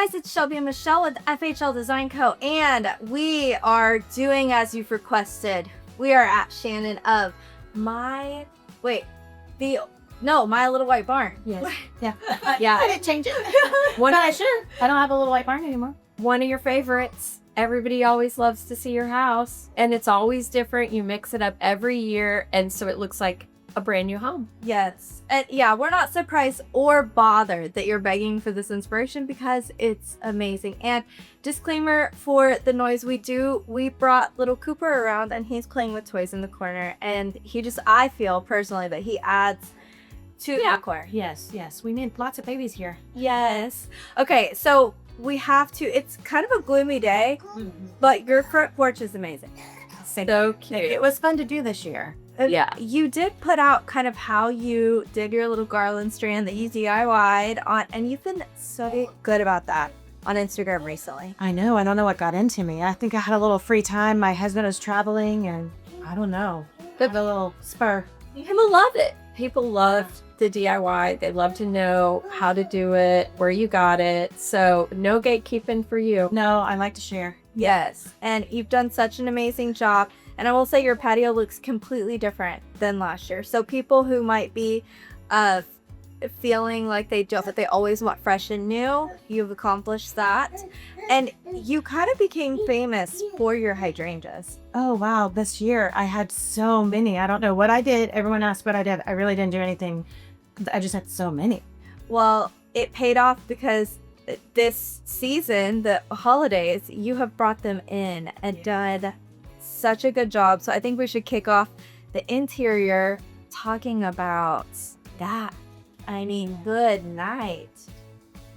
guys, it's Shelby and Michelle with FHL Design Co. And we are doing as you've requested. We are at Shannon of My Little White Barn. Yes. Yeah. Yeah. I didn't change it. But I should. I don't have a Little White Barn anymore. One of your favorites. Everybody always loves to see your house, and it's always different. You mix it up every year, and so it looks like a brand new home. Yes. And yeah, we're not surprised or bothered that you're begging for this inspiration because it's amazing. And disclaimer for the noise we brought little Cooper around and he's playing with toys in the corner. And I feel personally that he adds to decor. Yes. We need lots of babies here. Yes. Okay, so we have to, it's kind of a gloomy day, but your front porch is amazing. So cute. It was fun to do this year. Yeah. You did put out kind of how you did your little garland strand that you DIY'd on, and you've been so good about that on Instagram recently. I know. I don't know what got into me. I think I had a little free time. My husband was traveling, and I don't know. The little spur. People love it. People love the DIY. They love to know how to do it, where you got it. So no gatekeeping for you. No, I like to share. Yes. And you've done such an amazing job. And I will say your patio looks completely different than last year. So people who might be feeling like that they always want fresh and new, you've accomplished that. And you kind of became famous for your hydrangeas. Oh, wow. This year I had so many. I don't know what I did. Everyone asked what I did. I really didn't do anything. I just had so many. Well, it paid off because this season, the holidays, you have brought them in and done such a good job. So I think we should kick off the interior talking about that. I mean, good night.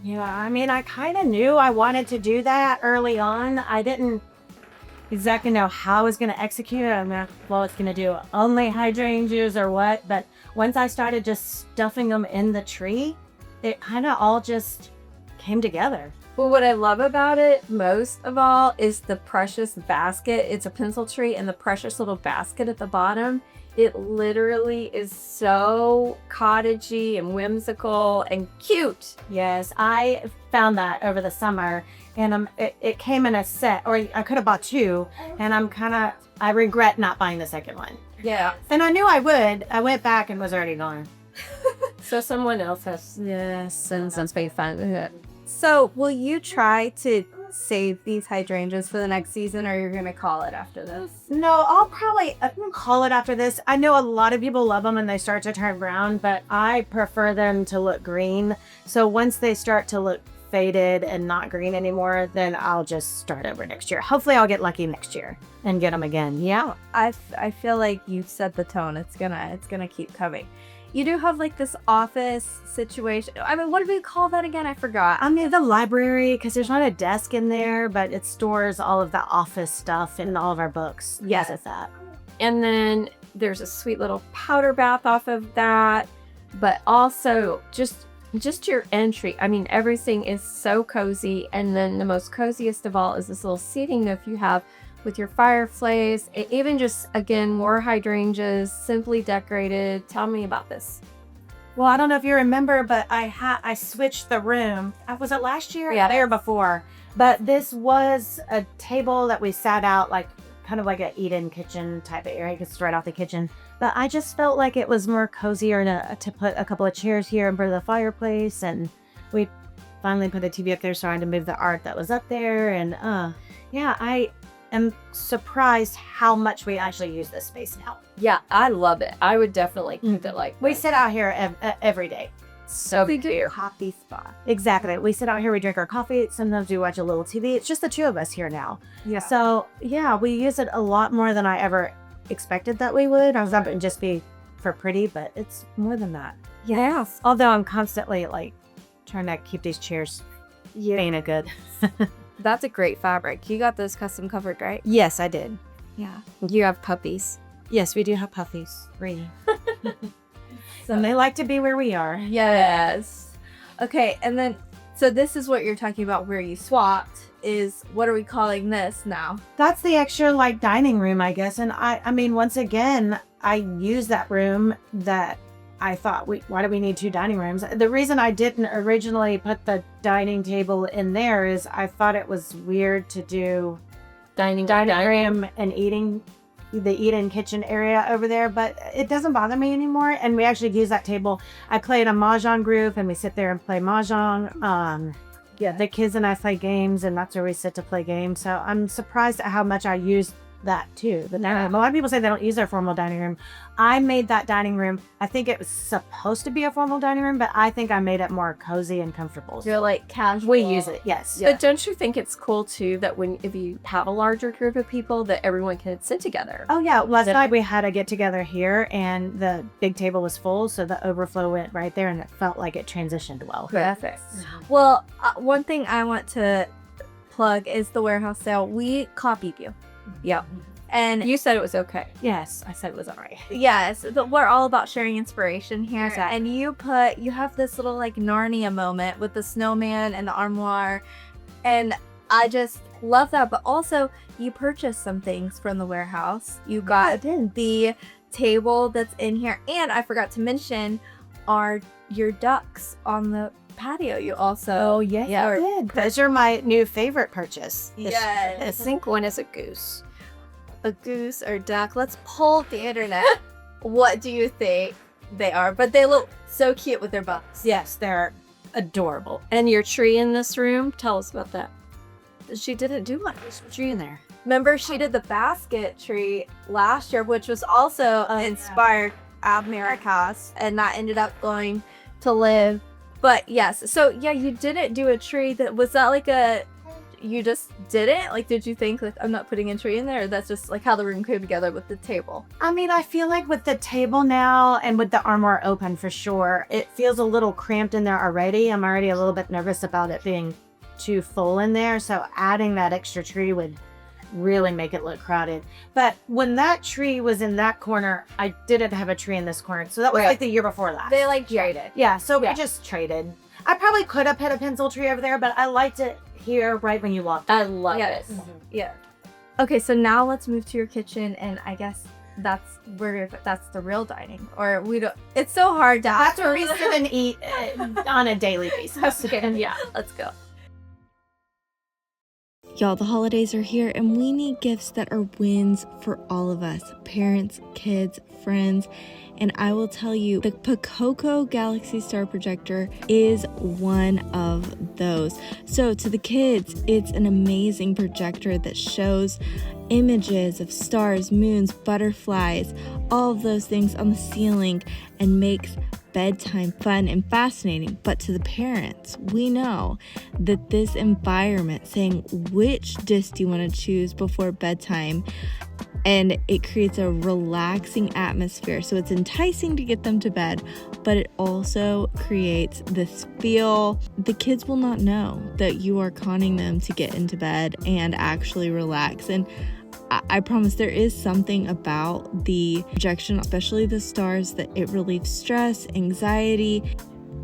Yeah, I mean, I kind of knew I wanted to do that early on. I didn't exactly know how I was going to execute it. I'm like, well, it's going to do only hydrangeas or what. But once I started just stuffing them in the tree, it kind of all just came together. Well, what I love about it most of all is the precious basket. It's a pencil tree and the precious little basket at the bottom. It literally is so cottagey and whimsical and cute. Yes, I found that over the summer, and it came in a set, or I could have bought two, and I regret not buying the second one. Yeah. And I knew I would. I went back and was already gone. So someone else has since made fun of it. So will you try to save these hydrangeas for the next season, or you're going to call it after this? No, I'll probably call it after this. I know a lot of people love them and they start to turn brown, but I prefer them to look green. So once they start to look faded and not green anymore, then I'll just start over next year. Hopefully I'll get lucky next year and get them again. Yeah. I feel like you set the tone. It's gonna keep coming. You do have like this office situation. I mean, what do we call that again? I forgot. I mean, the library, because there's not a desk in there, but it stores all of the office stuff and all of our books. Yes. It's that. And then there's a sweet little powder bath off of that, but also just your entry. I mean, everything is so cozy. And then the most coziest of all is this little seating nook you have with your fireplace. Even just, again, more hydrangeas, simply decorated. Tell me about this. Well, I don't know if you remember, but I switched the room. Was it last year? Yeah. The year before. But this was a table that we sat out, like kind of like an eat-in kitchen type of area, because it's right off the kitchen. But I just felt like it was more cozier to put a couple of chairs here in front of the fireplace. And we finally put the TV up there, so I had to move the art that was up there. And yeah, I am surprised how much we actually use this space now. Yeah, I love it. I would definitely keep it like We this. sit out here every day. So We do cute. coffee spot. Exactly. We sit out here, we drink our coffee. Sometimes we watch a little TV. It's just the two of us here now. Yeah. So yeah, we use it a lot more than I ever expected that we would. I was hoping it'd just be for pretty, but it's more than that. Yes. Although I'm constantly like trying to keep these chairs painted good. That's a great fabric. You got those custom covered, right? Yes, I did. Yeah. You have puppies. Yes, we do have puppies. 3. And they like to be where we are. Yes. Okay, and then, so this is what you're talking about where you swapped, is, what are we calling this now? That's the extra like dining room, I guess. And I mean, once again, I use that room that I thought, why do we need 2 dining rooms? The reason I didn't originally put the dining table in there is I thought it was weird to do dining room and the eat-in kitchen area over there, but it doesn't bother me anymore. And we actually use that table. I play in a mahjong group, and we sit there and play mahjong. The kids and I play games, and that's where we sit to play games. So I'm surprised at how much I use that too. A lot of people say they don't use their formal dining room. I made that dining room. I think it was supposed to be a formal dining room, but I think I made it more cozy and comfortable. You're like casual. We use it, yes. But don't you think it's cool too that if you have a larger group of people, that everyone can sit together? Oh yeah, last night we had a get together here, and the big table was full, so the overflow went right there, and it felt like it transitioned well. Perfect. Well, one thing I want to plug is the warehouse sale. We copied you. Yep. And you said it was okay. Yes, I said it was all right. Yes, but we're all about sharing inspiration here. Exactly. And you have this little like Narnia moment with the snowman and the armoire. And I just love that. But also, you purchased some things from the warehouse. You got the table that's in here. And I forgot to mention your ducks on the patio. You also. Oh, yes, I did. Those are my new favorite purchase. Yes. I think one is a goose. A goose or duck. Let's pull the internet. What do you think they are? But they look so cute with their butts. Yes, they're adorable. And your tree in this room, tell us about that. She didn't do much. There's a tree in there. Remember, she did the basket tree last year, which was also inspired at Merrick House, and that ended up going to live. But yes, so yeah, you didn't do a tree. Was that like you just didn't? Like, did you think, like, I'm not putting a tree in there? Or that's just, like, how the room came together with the table? I mean, I feel like with the table now and with the armoire open for sure, it feels a little cramped in there already. I'm already a little bit nervous about it being too full in there. So adding that extra tree would really make it look crowded. But when that tree was in that corner, I didn't have a tree in this corner. So that was like the year before last. They, like, traded. Yeah, so we just traded. I probably could have put a pencil tree over there, but I liked it here right when you walked in. I love it. Mm-hmm. Yeah. Okay, so now let's move to your kitchen, and I guess that's the real dining. Or we don't. It's so hard to. That's where we sit and eat on a daily basis. Okay, yeah, let's go. Y'all, the holidays are here, and we need gifts that are wins for all of us, parents, kids, friends. And I will tell you, the Pococo Galaxy Star Projector is one of those. So to the kids, it's an amazing projector that shows images of stars, moons, butterflies, all of those things on the ceiling, and makes bedtime fun and fascinating. But to the parents, we know that this environment, saying which disc do you want to choose before bedtime, and it creates a relaxing atmosphere. So it's enticing to get them to bed, but it also creates this feel. The kids will not know that you are conning them to get into bed and actually relax. And I promise there is something about the projection, especially the stars, that it relieves stress, anxiety.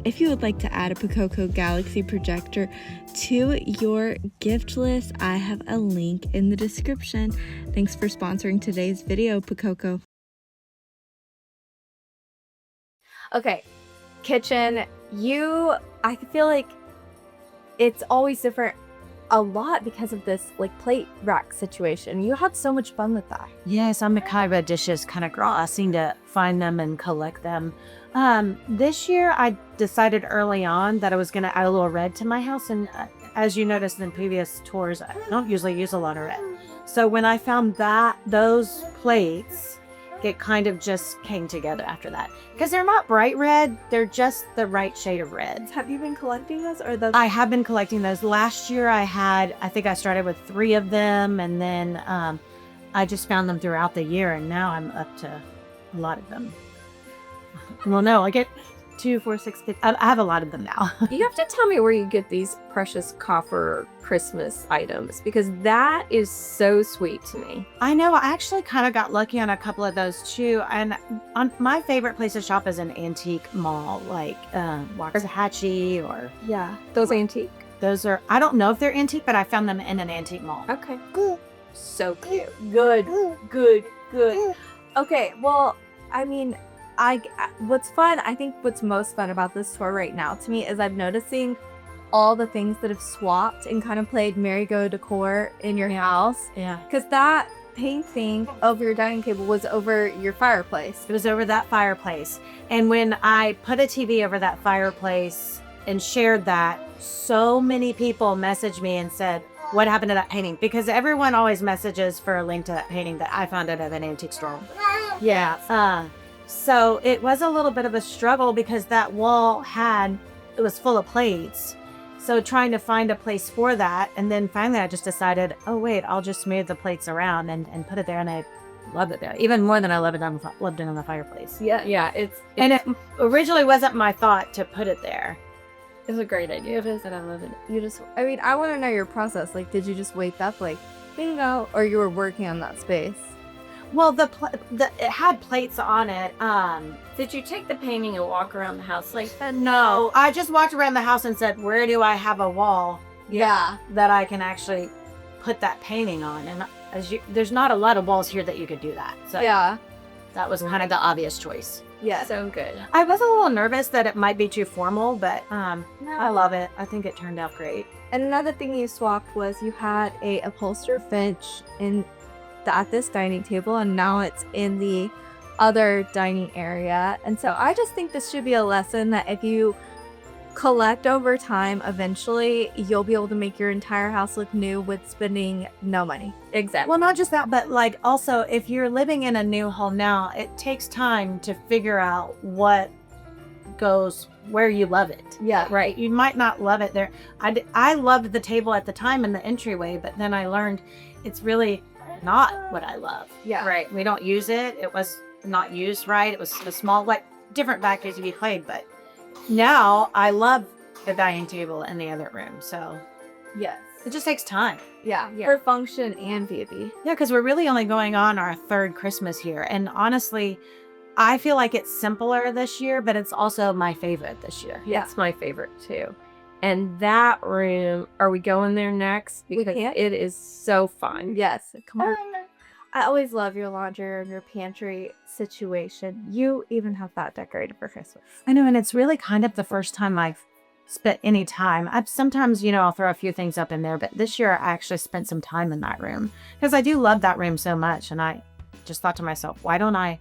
If you would like to add a Pococo Galaxy projector to your gift list, I have a link in the description. Thanks for sponsoring today's video, Pococo. Okay, kitchen. I feel like it's always different a lot because of this like plate rack situation. You had so much fun with that. Yes, I'm a Kaiba dishes kind of girl. I seem to find them and collect them. This year I decided early on that I was going to add a little red to my house. And as you noticed in previous tours, I don't usually use a lot of red. So when I found those plates, it kind of just came together after that. Because they're not bright red, they're just the right shade of red. Have you been collecting those or those? I have been collecting those. Last year I think I started with 3 of them, and then I just found them throughout the year, and now I'm up to a lot of them. Well, no, I get 2, 4, 6, 6. I have a lot of them now. You have to tell me where you get these precious copper Christmas items, because that is so sweet to me. I know. I actually kind of got lucky on a couple of those too. And my favorite place to shop is an antique mall, like Waxahachie or Those antique. Those are. I don't know if they're antique, but I found them in an antique mall. Okay. So cute. Good. Okay, well, I mean, what's fun, I think what's most fun about this tour right now to me is I'm noticing all the things that have swapped and kind of played merry-go decor in your house. Yeah. Because that painting over your dining table was over your fireplace. It was over that fireplace. And when I put a TV over that fireplace and shared that, so many people messaged me and said, what happened to that painting? Because everyone always messages for a link to that painting that I found it at an antique store. Yeah. So it was a little bit of a struggle because that wall it was full of plates. So trying to find a place for that. And then finally I just decided, oh wait, I'll just move the plates around and put it there. And I love it there. Even more than I loved it on the fireplace. Yeah. And it originally wasn't my thought to put it there. It's a great idea. It is, and I love it. I want to know your process. Like, did you just wake up like, bingo, or you were working on that space? Well, it had plates on it. Did you take the painting and walk around the house like that? No, I just walked around the house and said, where do I have a wall Yeah. that I can actually put that painting on? And there's not a lot of walls here that you could do that. So Yeah. that was kind of the obvious choice. Yeah. So good. I was a little nervous that it might be too formal, but I love it. I think it turned out great. And another thing you swapped was you had a upholstered bench at this dining table, and now it's in the other dining area. And so I just think this should be a lesson that if you collect over time, eventually you'll be able to make your entire house look new with spending no money. Exactly. Well, not just that, but like also if you're living in a new home now, it takes time to figure out what goes where you love it. Yeah. Right. You might not love it there. I loved the table at the time in the entryway, but then I learned it's really not what I love. Yeah. Right. We don't use it. It was not used right. It was a small, like different factors to be played, but now I love the dining table in the other room. So Yes. it just takes time. Yeah. For function and beauty. Yeah, because we're really only going on our third Christmas here. And honestly, I feel like it's simpler this year, but it's also my favorite this year. Yeah. It's my favorite too. And that room, are we going there next? We Because can. it is so fun. Yes. Come on. I always love your laundry and your pantry situation. You even have that decorated for Christmas. I know, and it's really kind of the first time I've spent any time. I've sometimes, I'll throw a few things up in there, but this year I actually spent some time in that room because I do love that room so much. And I just thought to myself, why don't I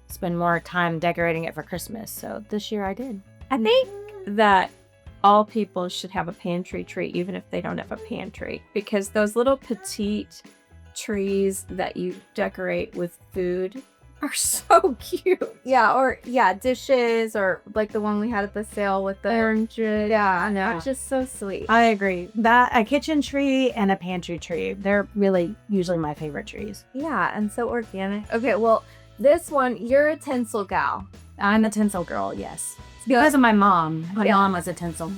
spend more time decorating it for Christmas? So this year I did. I think that all people should have a pantry tree, even if they don't have a pantry, because those little petite trees that you decorate with food are so cute. Yeah, or dishes, or like the one we had at the sale with the oranges. Yeah, I know. It's just so sweet. I agree. That a kitchen tree and a pantry tree, they're really usually my favorite trees. Yeah, and so organic. Okay, well, this one, you're a tinsel gal. I'm a tinsel girl, yes. It's because of my mom. My Yeah. mom was a tinsel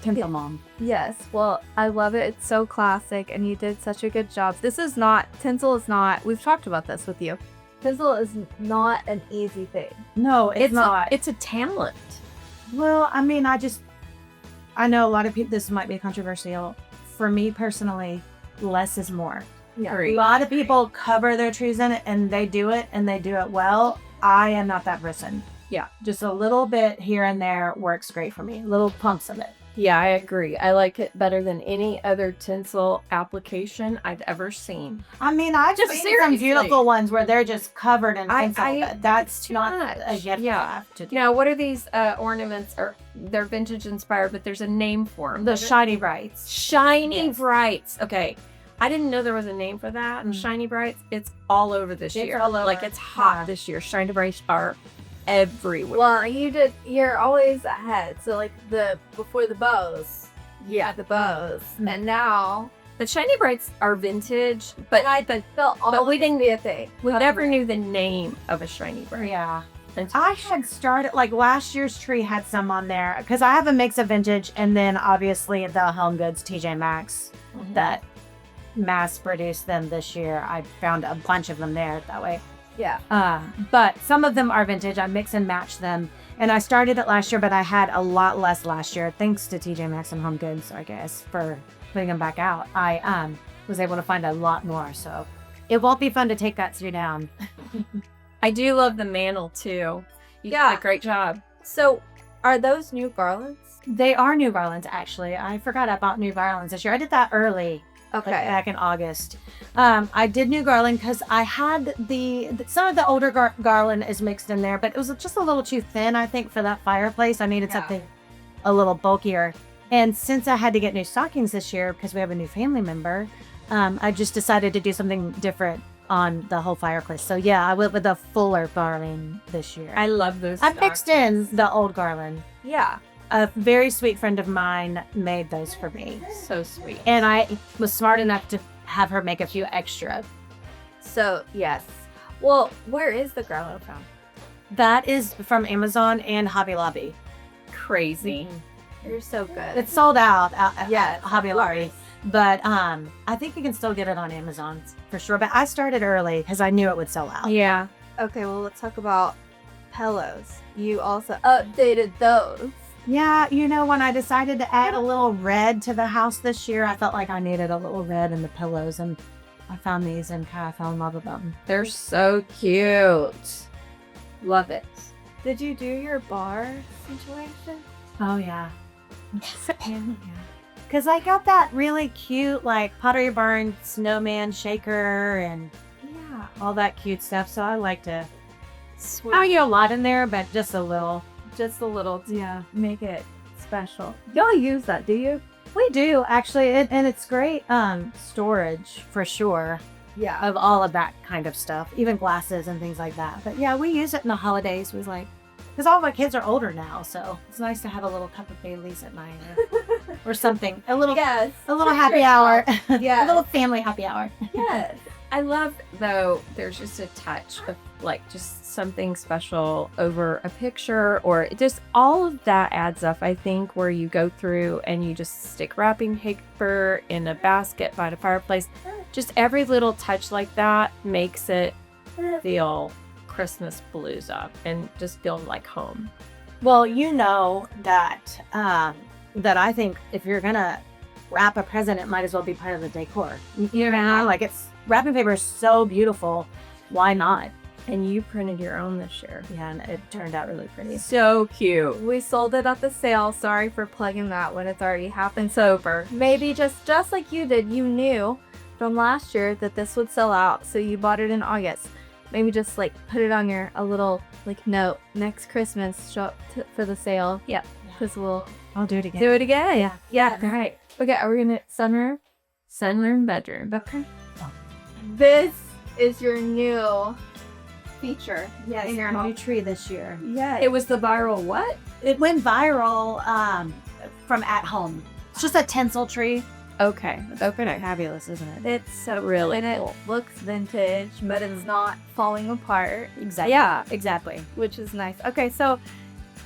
mom. Yes, well, I love it. It's so classic, and you did such a good job. Tinsel is not, we've talked about this with you. Tinsel is not an easy thing. No, it's not. It's a talent. Well, I mean, I know a lot of people, this might be controversial. For me personally, less is more. Yeah. A lot of people cover their trees in it and they do it well. I am not that person. Yeah. Just a little bit here and there works great for me. Little pumps of it. Yeah, I agree. I like it better than any other tinsel application I've ever seen. I mean, I've Just seen seriously. some beautiful ones where they're just covered in tinsel. But that's too not much. a gift Yeah. I have to do. Now, what are these ornaments? They're vintage inspired, but there's a name for them. The shiny brights. Shiny Yes. brights. Okay. I didn't know there was a name for that. And shiny brights, it's all over this It's year. all over. Like, it's hot Yeah. this year. Shiny brights are everywhere. Well, you're always ahead. So, like, before the bows. Yeah. The bows. And now, The shiny brights are vintage, but we didn't be a thing. we never knew the name of a shiny bright. Yeah. Until- I had started, like last year's tree had some on there because I have a mix of vintage and then obviously the Home Goods TJ Maxx that mass produced them this year. I found a bunch of them there that way. Yeah. But some of them are vintage. I mix and match them. And I started it last year, but I had a lot less last year, thanks to TJ Maxx and Home Goods, I guess, for putting them back out. I was able to find a lot more, so it won't be fun to take that tree down. I do love the mantle too. You Yeah. did a great job. So, are those new garlands? They are new garlands, actually. I forgot I bought new garlands this year. I did that early. Okay. Back in August. I did new garland because I had some of the older garland is mixed in there, but it was just a little too thin, I think, for that fireplace. I needed something a little bulkier. And since I had to get new stockings this year because we have a new family member, I just decided to do something different on the whole fireplace. So yeah, I went with a fuller garland this year. I love those. I mixed in the old garland. Yeah. A very sweet friend of mine made those for me. So sweet. And I was smart enough to have her make a few extra. So, yes. Well, where is the garland from? That is from Amazon and Hobby Lobby. Crazy. You're so good. It's sold out at Yes, Hobby of Lobby. course. But I think you can still get it on Amazon for sure. But I started early because I knew it would sell out. Yeah. Okay, well, let's talk about pillows. You also updated those. Yeah, when I decided to add a little red to the house this year, I felt like I needed a little red in the pillows, and I found these and kind of fell in love with them. They're so cute. Love it. Did you do your bar situation? Oh, yeah. Because I got that really cute, like, Pottery Barn snowman shaker and Yeah. all that cute stuff. So I like to Sweet. I get a lot in there, but just a little. Just a little to Yeah. make it special. Y'all use that, do you? We do, actually. And it's great storage for sure Yeah. of all of that kind of stuff, even glasses and things like that. But yeah, we use it in the holidays. We like, because all my kids are older now. So it's nice to have a little cup of Bailey's at night or something. A little, Yes. a little happy hour. Yeah. A little family happy hour. Yes. I love, though, there's just a touch of, like, just something special over a picture, or just all of that adds up, I think, where you go through and you just stick wrapping paper in a basket by the fireplace. Just every little touch like that makes it feel Christmas blues up and just feel like home. Well, that I think if you're gonna wrap a present, it might as well be part of the decor. Like wrapping paper is so beautiful. Why not? And you printed your own this year. Yeah, and it turned out really pretty. So cute. We sold it at the sale. Sorry for plugging that when it's already happened sober. Maybe just like you did, you knew from last year that this would sell out, so you bought it in August. Maybe just like put it on a little like note next Christmas, show up for the sale. Yep, because I'll do it again. do it again. Yeah. All right. Okay, are we gonna Sunroom, bedroom. Okay. This is your new feature. Yes, in your new home. tree this year. Yeah. It was the viral what? It went viral from at home. It's just a tinsel tree. Okay. Okay. Fabulous, isn't it? It's so Really and it cool. looks vintage, but it's not falling apart. Exactly. Yeah, Exactly. which is nice. Okay, so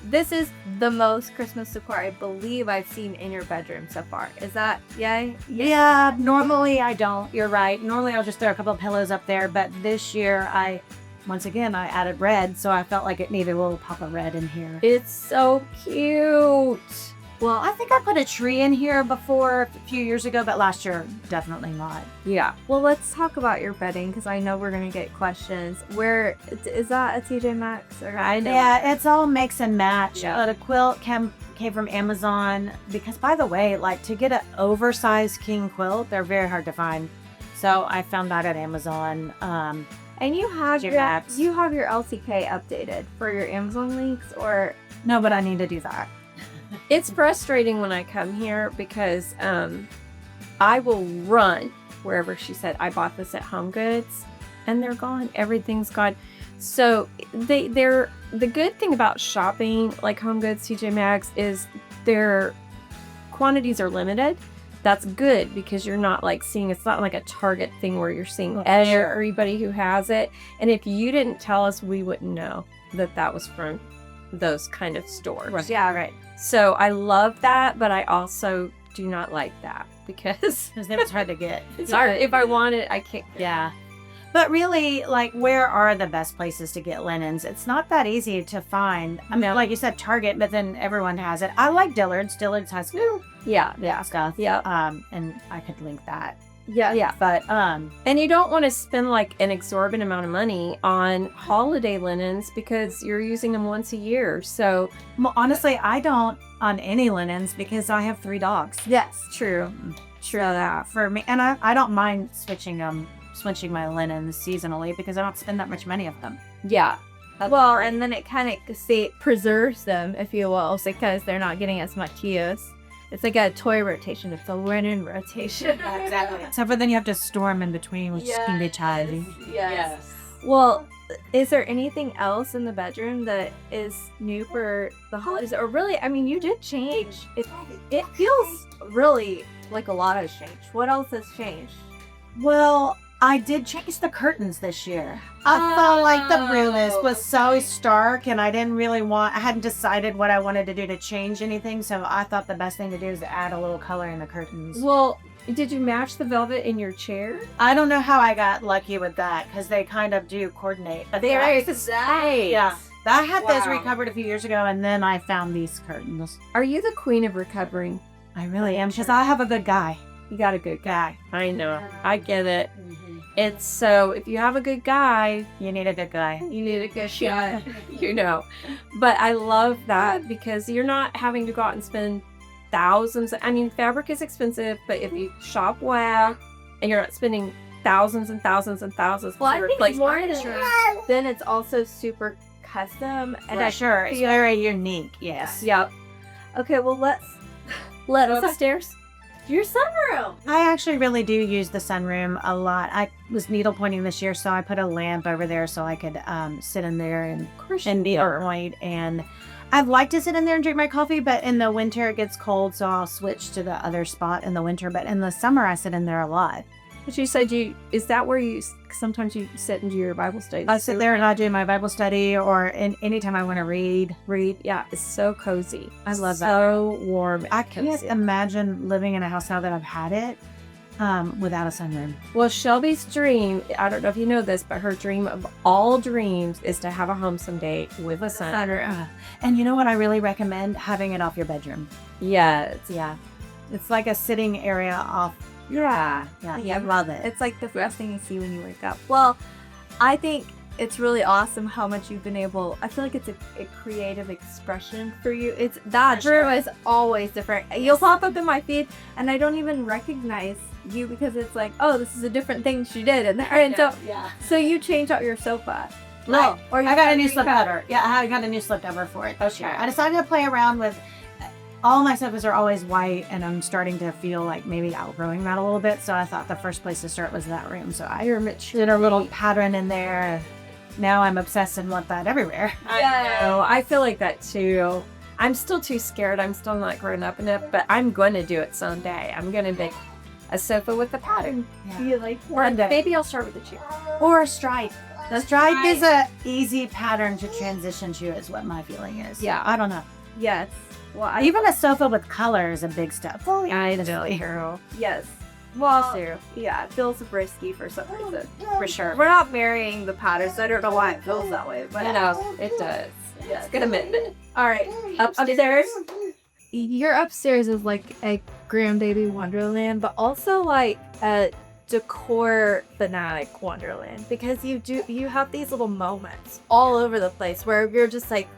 this is the most Christmas decor I believe I've seen in your bedroom so far. Is that yay? Yeah, normally I don't. You're right. Normally I'll just throw a couple of pillows up there, but this year I added red, so I felt like it needed a little pop of red in here. It's so cute. Well, I think I put a tree in here before a few years ago, but last year, definitely not. Yeah. Well, let's talk about your bedding because I know we're gonna get questions. Where is that a TJ Maxx or I know? Yeah, it's all mix and match. Yeah. The quilt came from Amazon because, by the way, like to get an oversized king quilt, they're very hard to find. So I found that at Amazon. And you have TJ your Maxx. LCK updated for your Amazon links or No, but I need to do that. It's frustrating when I come here because I will run wherever she said I bought this at Home Goods and they're gone. Everything's gone. So they're the good thing about shopping like Home Goods, TJ Maxx is their quantities are limited. That's good because you're not like seeing, it's not like a Target thing where you're seeing everybody who has it. And if you didn't tell us, we wouldn't know that was from those kind of stores. Right. yeah, right. So I love that, but I also do not like that because Because it was hard to get. sorry, if I want it, I can't. Yeah. But really, like, where are the best places to get linens? It's not that easy to find. I mean, like you said, Target, but then everyone has it. I like Dillard's. Dillard's has Yeah. stuff. Yeah. And I could link that. Yeah. But And you don't want to spend like an exorbitant amount of money on holiday linens because you're using them once a year. So well, honestly, I don't on any linens because I have 3 dogs. Yes. true that. For me, and I don't mind switching my linens seasonally because I don't spend that much money of them. Yeah. Well, and then it kind of preserves them, if you will, because they're not getting as much use. It's like a toy rotation. It's a linen rotation. Exactly. Except for then you have to store them in between, which can be challenging. Yes. Well, is there anything else in the bedroom that is new for the holidays? Or really, I mean, you did change. It feels really like a lot has changed. What else has changed? Well, I did change the curtains this year. I felt like the room was so stark and I hadn't decided what I wanted to do to change anything. So I thought the best thing to do is to add a little color in the curtains. Well, did you match the velvet in your chair? I don't know how I got lucky with that because they kind of do coordinate. But yeah. I had those recovered a few years ago and then I found these curtains. Are you the queen of recovering? I really am because I have a good guy. You got a good guy. I know. I get it. It's so if you have a good guy, You need a good guy. you need a good shot, But I love that because you're not having to go out and spend thousands. I mean, fabric is expensive, but if you shop well and you're not spending thousands and thousands and thousands Well, I to think replace more furniture. then it's also super custom. And For sure. It's very unique. Yes. Yep. Okay, well, let's Go upstairs. your sunroom. I actually really do use the sunroom a lot. I was needle pointing this year, so I put a lamp over there so I could sit in there and be point. And I'd like to sit in there and drink my coffee, but in the winter it gets cold, so I'll switch to the other spot in the winter. But in the summer, I sit in there a lot. But you said is that where you sometimes you sit and do your Bible study? I sit there and I do my Bible study, or anytime I want to read. Yeah, it's so cozy. I love that. So warm. I can't imagine living in a house now that I've had it without a sunroom. Well, Shelby's dream, I don't know if you know this, but her dream of all dreams is to have a home someday with a sun. And you know what I really recommend? Having it off your bedroom. Yes. Yeah. It's like a sitting area off. Yeah. I love it. It's like the first thing you see when you wake up. Well, I think it's really awesome how much you've been able. I feel like it's a creative expression for you. It's that room is always different. You'll pop up in my feed, and I don't even recognize you because it's like, oh, this is a different thing she did in there. And so you change out your sofa. No, or I got a new slip cover. Yeah, I got a new slip cover for it this year. I decided to play around with. All my sofas are always white, and I'm starting to feel like maybe outgrowing that a little bit. So I thought the first place to start was that room. So I did a little pattern in there. Now I'm obsessed and want that everywhere. I know. I feel like that too. I'm still too scared. I'm still not grown up enough, but I'm going to do it someday. I'm going to make a sofa with a pattern. You like One day. Maybe I'll start with a chair. Or a stripe. The stripe is a easy pattern to transition to, is what my feeling is. Yeah. I don't know. yes. Well, Even a sofa with color is a big step. Oh, yeah. I know. yes. Well, Too. yeah, it feels risky for some reason. For sure. We're not marrying the patterns. I don't know why it feels that way, but I know. It does. yes. Good commitment. All right, upstairs. Your upstairs is like a grandbaby wonderland, but also like a decor fanatic wonderland because you have these little moments all over the place where you're just like,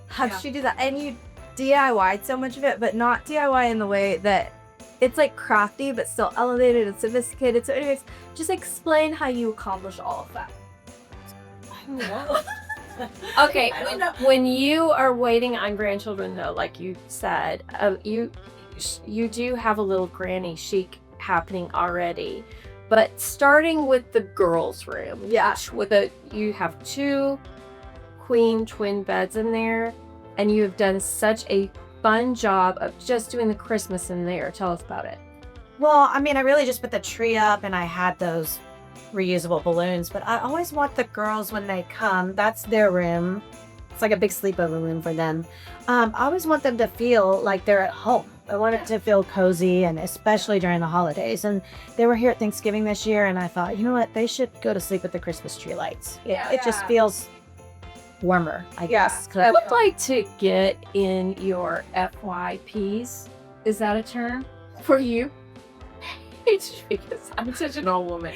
how did she do that? And you DIY'd so much of it, but not DIY in the way that it's like crafty but still elevated and sophisticated. So anyways, just explain how you accomplish all of that. Okay, when you are waiting on grandchildren, though, like you said, you do have a little granny chic happening already. But starting with the girls' room, you have 2 queen twin beds in there, and you have done such a fun job of just doing the Christmas in there. Tell us about it. Well, I mean, I really just put the tree up and I had those reusable balloons, but I always want the girls when they come, that's their room. It's like a big sleepover room for them. I always want them to feel like they're at home. I want it to feel cozy, and especially during the holidays. And they were here at Thanksgiving this year, and I thought, you know what, they should go to sleep with the Christmas tree lights. It just feels warmer, I guess. I would like to get in your FYPs Is that a term for you? It's because I'm such an old woman.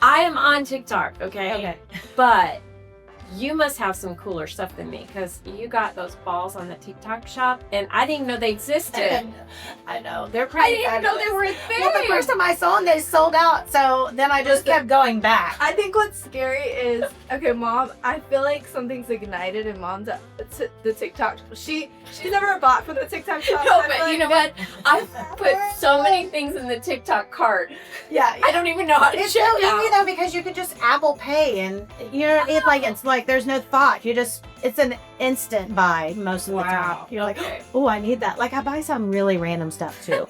I am on TikTok, okay? But you must have some cooler stuff than me because you got those balls on the TikTok shop and I didn't even know they existed. I know. They're I pretty didn't know they were a thing. Well, the first time I saw them, they sold out. So then I just kept going back. I think what's scary is, okay, Mom, I feel like something's ignited in Mom's the TikTok. She's never bought from the TikTok shop. No, but you know what? I've put so many things in the TikTok cart. Yeah. I don't even know how to It's check so easy out. though because you could just Apple Pay and it's like there's no thought. It's an instant buy most of the time. You're like, oh, I need that. Like I buy some really random stuff too.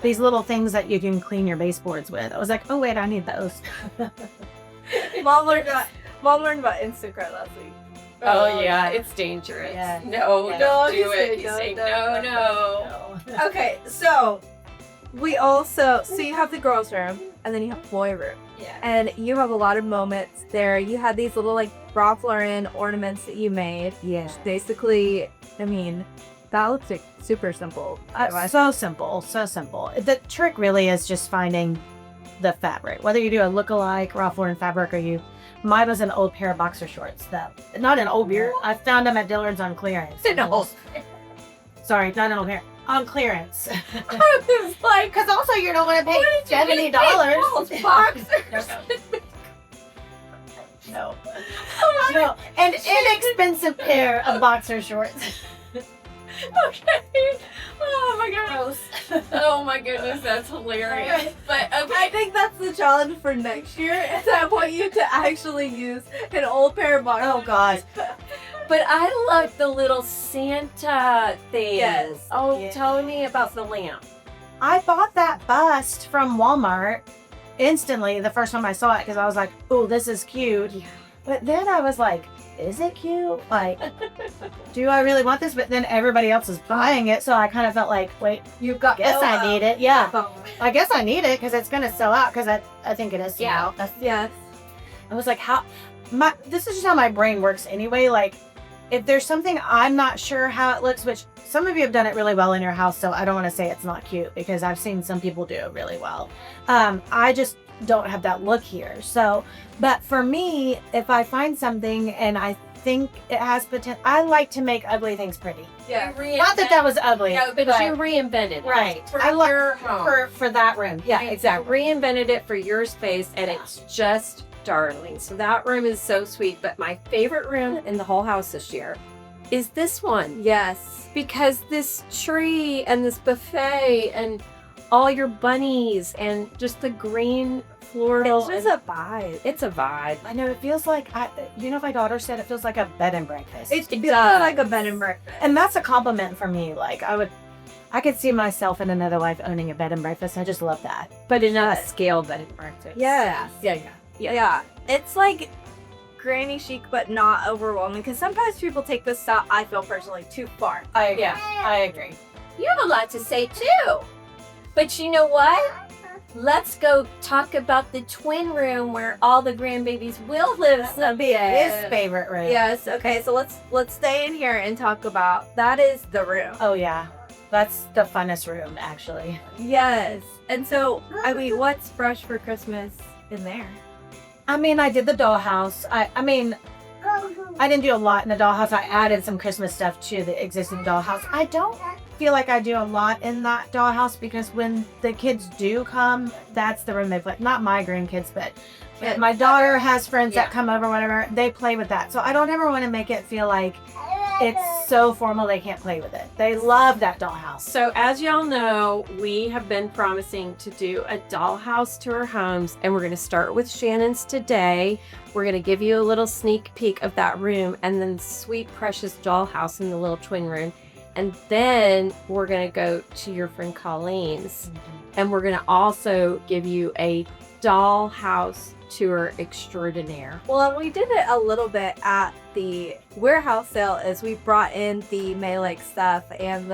These little things that you can clean your baseboards with. I was like, oh wait, I need those. Mom learned about Instacart last week. Oh yeah, it's dangerous. Yeah. No, Yeah. don't No, do it. you You say say no, no. Okay, so we also, so you have the girls' room and then you have boy room. Yeah. And you have a lot of moments there. You had these little like Ralph Lauren ornaments that you made. Yeah. Basically, I mean, that looks like super simple. So simple, so simple. The trick really is just finding the fabric. Whether you do a look-alike Ralph Lauren fabric or mine was an old pair of boxer shorts. Not an old pair. I found them at Dillard's on clearance. Sorry, not an old pair. On clearance. I was like, Because also you don't want to pay $70. Boxers. No. No. An inexpensive pair of boxer shorts. Okay. Oh my gosh. Oh my goodness, that's hilarious. But I okay. think that's the challenge for next year. Is I want you to actually use an old pair of boxers. Oh God. But I love the little Santa thing. Yes. Oh, Yeah. tell me about the lamp. I bought that bust from Walmart instantly the first time I saw it because I was like, oh, this is cute. Yeah. But then I was like, is it cute? Like, do I really want this? But then everybody else is buying it. So I kind of felt like, wait, You've got. guess I need it. Yeah. Oh. I guess I need it because it's going to sell out because I think it is. Yeah. Yes. I was like, this is just how my brain works anyway. Like, if there's something I'm not sure how it looks, which some of you have done it really well in your house, so I don't want to say it's not cute because I've seen some people do it really well. I just don't have that look here. So, but for me, if I find something and I think it has potential, I like to make ugly things pretty. Yeah. Not that was ugly. No, but you reinvented it. Right. For I love your home. for that room. Yeah, exactly. Reinvented it for your space, and it's just darling. So that room is so sweet. But my favorite room in the whole house this year is this one. Yes. Because this tree and this buffet and all your bunnies and just the green floral. It's just a vibe. It's a vibe. I know it feels like my daughter said it feels like a bed and breakfast. It feels does. like a bed and breakfast. And that's a compliment for me. Like I could see myself in another life owning a bed and breakfast. I just love that. But in a scale bed and breakfast. Yes. Yeah. It's like granny chic, but not overwhelming. Because sometimes people take this style, I feel personally, too far. I agree. You have a lot to say too. But you know what? Let's go talk about the twin room where all the grandbabies will live someday. His favorite room. Yes. Okay. So let's stay in here and talk about that. Is the room. Oh yeah. That's the funnest room actually. Yes. And so, I mean, what's fresh for Christmas in there? I mean, I did the dollhouse. I mean, I didn't do a lot in the dollhouse. I added some Christmas stuff to the existing dollhouse. I don't feel like I do a lot in that dollhouse because when the kids do come, that's the room they play. Not my grandkids, but my daughter has friends that come over, whatever. They play with that. So I don't ever want to make it feel like it's so formal they can't play with it. They love that dollhouse. So as y'all know, we have been promising to do a dollhouse tour homes, and we're going to start with Shannon's today. We're going to give you a little sneak peek of that room and then sweet precious dollhouse in the little twin room. And then we're going to go to your friend Colleen's, and we're going to also give you a dollhouse tour extraordinaire. Well, we did it a little bit at the warehouse sale as we brought in the Malek stuff and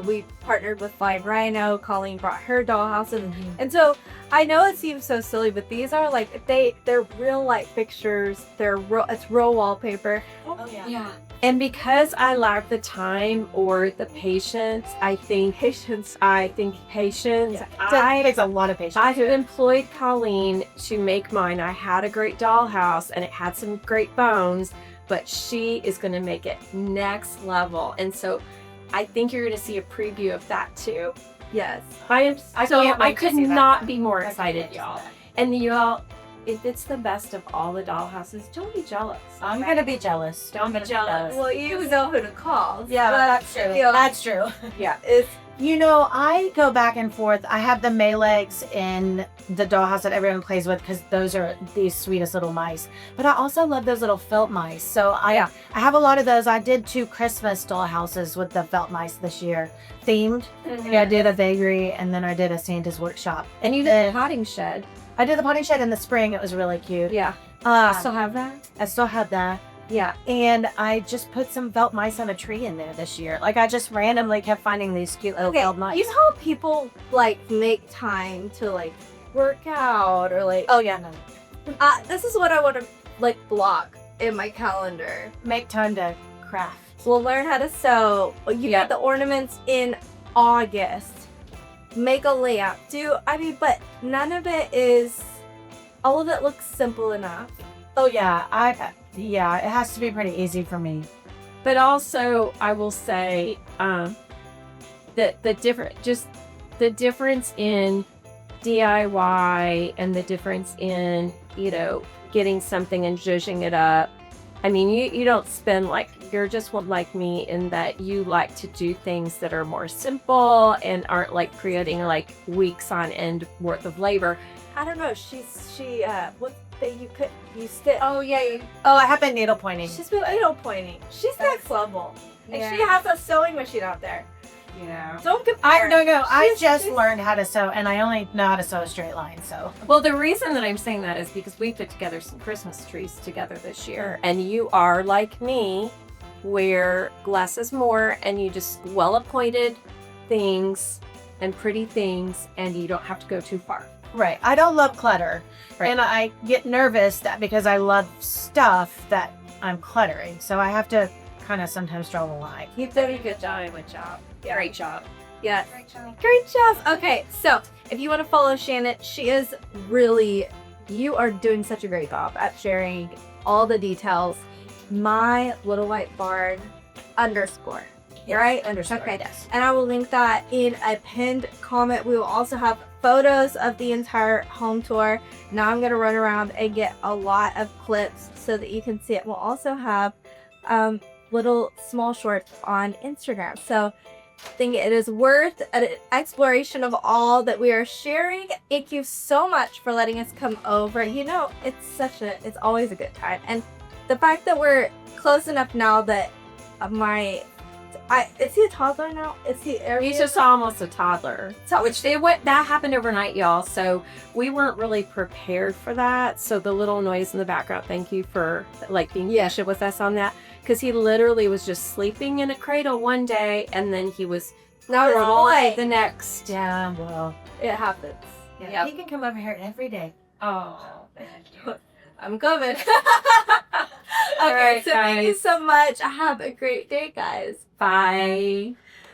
we partnered with Flying Rhino. Colleen brought her dollhouse and so I know it seems so silly, but these are like they're real light fixtures. It's real wallpaper. Oh yeah. And because I lack the time or the patience, I think patience. It takes a lot of patience. I have employed Colleen to make mine. I had a great dollhouse and it had some great bones, but she is going to make it next level. And so I think you're going to see a preview of that too. Yes. I can't wait to could see that. not be more excited, y'all. And y'all, if it's the best of all the dollhouses, don't be jealous. I'm gonna be jealous. Don't be jealous. Well, you know who to call. Yeah, but, that's true. you know, That's true. Yeah. It's You know, I go back and forth. I have the Maleks in the dollhouse that everyone plays with because those are the sweetest little mice. But I also love those little felt mice. So I have a lot of those. I did 2 Christmas dollhouses with the felt mice this year, themed. Yeah, I did a vagary and then I did a Santa's workshop. And you did a potting shed. I did the potting shed in the spring. It was really cute. Yeah. I Still have that? I still have that. Yeah. And I just put some felt mice on a tree in there this year. Like I just randomly kept finding these cute little felt mice. you know how people like make time to like work out or like Oh yeah, no. this is what I want to like block in my calendar. Make time to craft. We'll learn how to sew. You get the ornaments in August. Make a lamp. But none of it is. All of it looks simple enough. Oh yeah, it has to be pretty easy for me. But also, I will say that the difference in DIY and the difference in, getting something and zhuzhing it up. I mean, you don't spend you're just one like me in that you like to do things that are more simple and aren't like creating like weeks on end worth of labor. I don't know. What that you stitch. Oh yeah. Oh, I have been needle pointing. She's been needle pointing. She's next level. And she has a sewing machine out there. Yeah. Don't compare. No. I She's- just she's- learned how to sew, and I only know how to sew a straight line. So Well, the reason that I'm saying that is because we put together some Christmas trees together this year, and you are like me, where less is more, and you just well-appointed things and pretty things, and you don't have to go too far. right, I don't love clutter, Right. and I get nervous that because I love stuff that I'm cluttering. So I have to kind of sometimes draw the line. You've done a good job. Good job. Yeah. Great job. Yeah. Great job. Okay, so if you want to follow Shannon, you are doing such a great job at sharing all the details. My Little White Barn _ right? Underscore. Okay. Yes. And I will link that in a pinned comment. We will also have photos of the entire home tour. Now I'm going to run around and get a lot of clips so that you can see it. We'll also have little small shorts on Instagram. So I think it is worth an exploration of all that we are sharing. Thank you so much for letting us come over. It's always a good time. And the fact that we're close enough now that is he a toddler now? He's just almost a toddler. That happened overnight, y'all. So we weren't really prepared for that. So the little noise in the background, thank you for being patient with us on that. Because he literally was just sleeping in a cradle one day, and then he was Now it's boy. the next. Yeah. Well. It happens. Yeah. He can come over here every day. Oh, I'm coming. All right, so thank you guys. so much. Have a great day, guys. Bye.